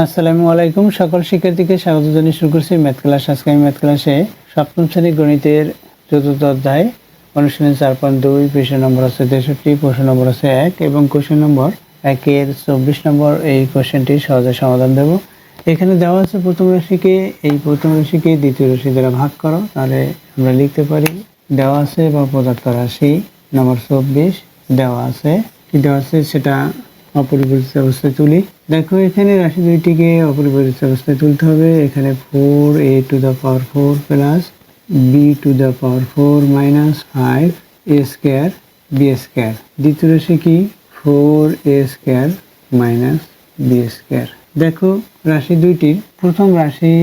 আসসালামু আলাইকুম। সকল শিক্ষার্থীকে স্বাগত জানিয়ে শুরু করছি ম্যাথ ক্লাস। আজকে আমি ম্যাথ ক্লাসে সপ্তম শ্রেণীর গণিতের চতুর্থ অধ্যায় অনুশীলনী 4.2 পৃষ্ঠা নম্বর আছে 63, প্রশ্ন নম্বর আছে 1 এবং কোশ্চেন নম্বর 1-এর 24 নম্বর এই কোশ্চেনটির সহজে সমাধান দেব। এখানে দেওয়া আছে প্রথম রাশিকে দ্বিতীয় রাশি দ্বারা ভাগ করো, তাহলে আমরা লিখতে পারি দেওয়া আছে বা প্রদত্ত রাশি নম্বর 24 দেওয়া আছে, কি দেওয়া আছে সেটা অপরিবর্তিত অবস্থায় তুলি। দেখো এখানে রাশি দুইটিকে অপরিবর্তিত অবস্থায় তুলতে হবে। এখানে 4a to the power 4 plus b to the power 4 minus 5a square b square. দ্বিতীয় রাশি কি 4a square minus b square. দেখো রাশি দুইটির প্রথম রাশি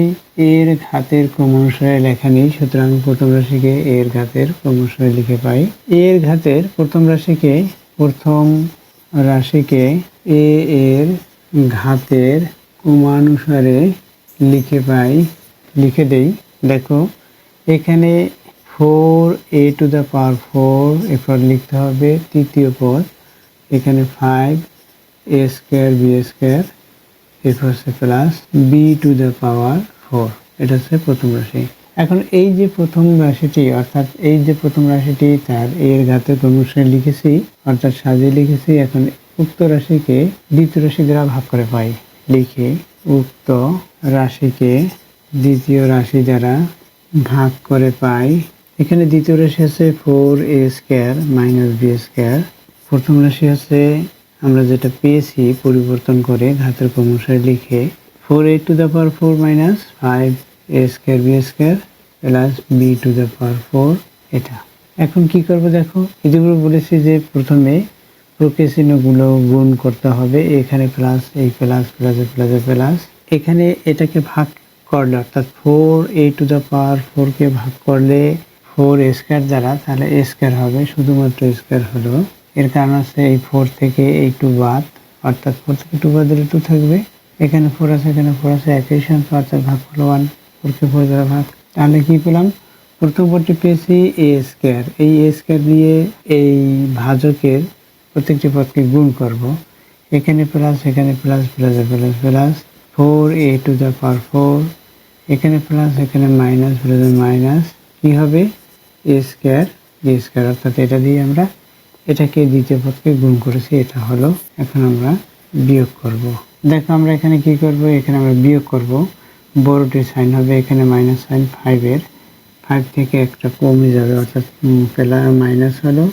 এর ঘাতের ক্রম অনুসারে লেখা নেই, সুতরাং প্রথম রাশিকে এর ঘাতের ক্রম অনুসারে লিখে পাই। এর ঘাতের প্রথম রাশিকে এ এর ঘাতের ক্রমানুসারে লিখে দেই। দেখো এখানে 4a টু দ্য পাওয়ার 4 এরপর লিখতে হবে তৃতীয় পদ, এখানে 5a স্কোয়ার b স্কোয়ার, এরপর হচ্ছে plus b to the power 4। এটা হচ্ছে প্রথম রাশি। এখন এই যে প্রথম রাশিটি তার এর ঘাতের ক্রমানুসারে লিখেছি, অর্থাৎ সাজিয়ে লিখেছি। এখন উক্ত রাশিকে দ্বিতীয় রাশি দ্বারা ভাগ করে পাই। লিখে উক্ত রাশিকে দ্বিতীয় রাশি দ্বারা ভাগ করে পাই। এখানে দ্বিতীয় রাশি আছে 4a square minus b square. প্রথম রাশি আছে আমরা যেটা পেয়েছি পরিবর্তন করে ঘাতের ক্রম অনুসারে লিখে 4a to the power 4 minus 5a square b square plus b to the power 4। এটা এখন কি করব, দেখো ইতিপূর্বে বলেছি যে প্রথমে প্রকৃত চিহ্নগুলো গুণ করতে হবে। এখানে প্লাস, এই প্লাস প্লাসে প্লাসে প্লাস, এখানে এটাকে ভাগ করলে অর্থাৎ 4a টু দ্য পাওয়ার 4 কে ভাগ করলে 4a স্কোয়ার দ্বারা, তাহলে a স্কোয়ার হবে, শুধুমাত্র স্কোয়ার হলো। এর কারণ আছে এই 4 থেকে এই 2 বাদ, অর্থাৎ 4 থেকে 2 বাদ দিলে 2 থাকবে। এখানে 4 আছে, এখানে 4 আছে, একই সংখ্যা, অর্থাৎ ভাগ করলো 1, 4 কে 4 দ্বারা ভাগ। তাহলে কি পেলাম, প্রথম পদটি পেয়েছি a স্কোয়ার। এই a স্কোয়ার দিয়ে এই ভাজকের প্রত্যেকটি পদকে গুণ করব। এখানে প্লাস, এখানে প্লাস প্লাসে plus plus 4a to the power 4, এখানে প্লাস, এখানে মাইনাস প্লাসে মাইনাস, কি হবে a স্কোয়ার b স্কোয়ার, অর্থাৎ এটা দিয়ে আমরা এটাকে দ্বিতীয় পদকে গুণ করেছি, এটা হলো। এখন আমরা বিয়োগ করব। দেখো আমরা এখানে কি করব, এখানে আমরা বিয়োগ করব। বড়টির সাইন হবে এখানে মাইনাস সাইন, 5 থেকে একটা কমে যাবে, অর্থাৎ মাইনাস হলো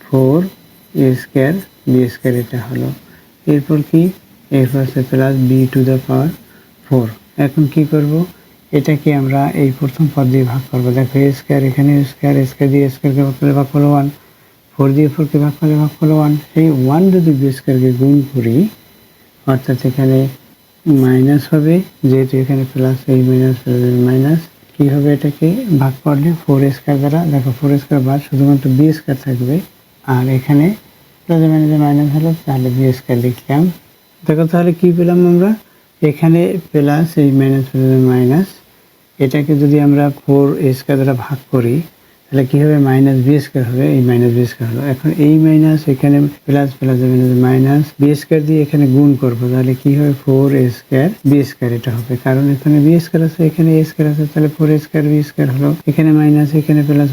4a স্কোয়ার b স্কোয়ার, এটা হলো। এরপর কি, এরপর হচ্ছে plus b to the power 4। এখন কি করব, এটাকে আমরা এই প্রথম পদ দিয়ে ভাগ করব। দেখো a স্কোয়ার, এখানে স্কোয়ার দিয়ে স্কোয়ারকে ভাগ করলে ভাগ হলো 1, 4 দিয়ে 4 কে ভাগ করলে ভাগ হলো 1। সেই 1 যদি b স্কোয়ারকে গুণ করি, অর্থাৎ এখানে মাইনাস হবে, যেহেতু এখানে প্লাস, এই মাইনাস মাইনাস, কি হবে, এটাকে ভাগ করলে 4a স্কোয়ার দ্বারা, দেখো 4a স্কোয়ার বাদ শুধুমাত্র b স্কোয়ার থাকবে, আর এখানে প্লাস মাইনাস হলো, তাহলে b স্কোয়ার লিখলাম। দেখো তাহলে কি পেলাম আমরা, এখানে প্লাস, এই মাইনাস মাইনাস, এটাকে যদি আমরা 4a স্কোয়ার দ্বারা ভাগ করি তাহলে কি হবে, মাইনাস b স্কোয়ার হবে, এই মাইনাস b স্কোয়ার হলো। এখন এই মাইনাস, এখানে plus plus minus b square দিয়ে এখানে গুণ করবো, তাহলে কি হবে 4a স্কোয়ার b স্কোয়ার, এটা হবে। কারণ এখানে b স্কোয়ার আছে, এখানে a স্কোয়ার আছে, তাহলে 4a স্কোয়ার b স্কোয়ার হলো। এখানে মাইনাস, এখানে প্লাস,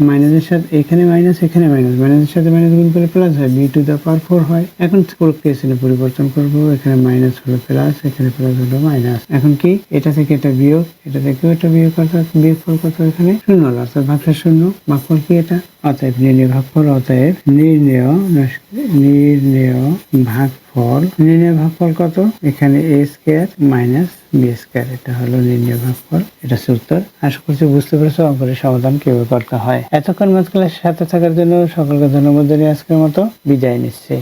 মাইনাসের সাথে এখানে মাইনাস, এখানে মাইনাসের সাথে মাইনাস গুণ করে প্লাস হয়, b টু দ্য পাওয়ার 4 হয়। এখন প্রক্রিয়া চিহ্ন পরিবর্তন করব, এখানে মাইনাস হলো প্লাস, এখানে প্লাস হলো মাইনাস। এখন কি, এটা থেকে এটা বিয়োগ, এটা থেকেও এটা বিয়োগ, অর্থাৎ বিয়োগফল কত, এখানে 0 হলো, অর্থাৎ ভাগশেষ 0। ভাগফল কি এটা, অতএব নির্ণয় ভাগফল, অতএব নির্ণয় ভাগফল কত, এখানে a square minus b square, এটা হলো নির্ণয় ভাগফল। এটা উত্তর। আশা করছি বুঝতে পেরেছো অঙ্কের সমাধান কিভাবে করতে হয়। এতক্ষণ ম্যাথ ক্লাসের সাথে থাকার জন্য সকলকে ধন্যবাদ জানিয়ে আজকের মতো বিদায় নিচ্ছি।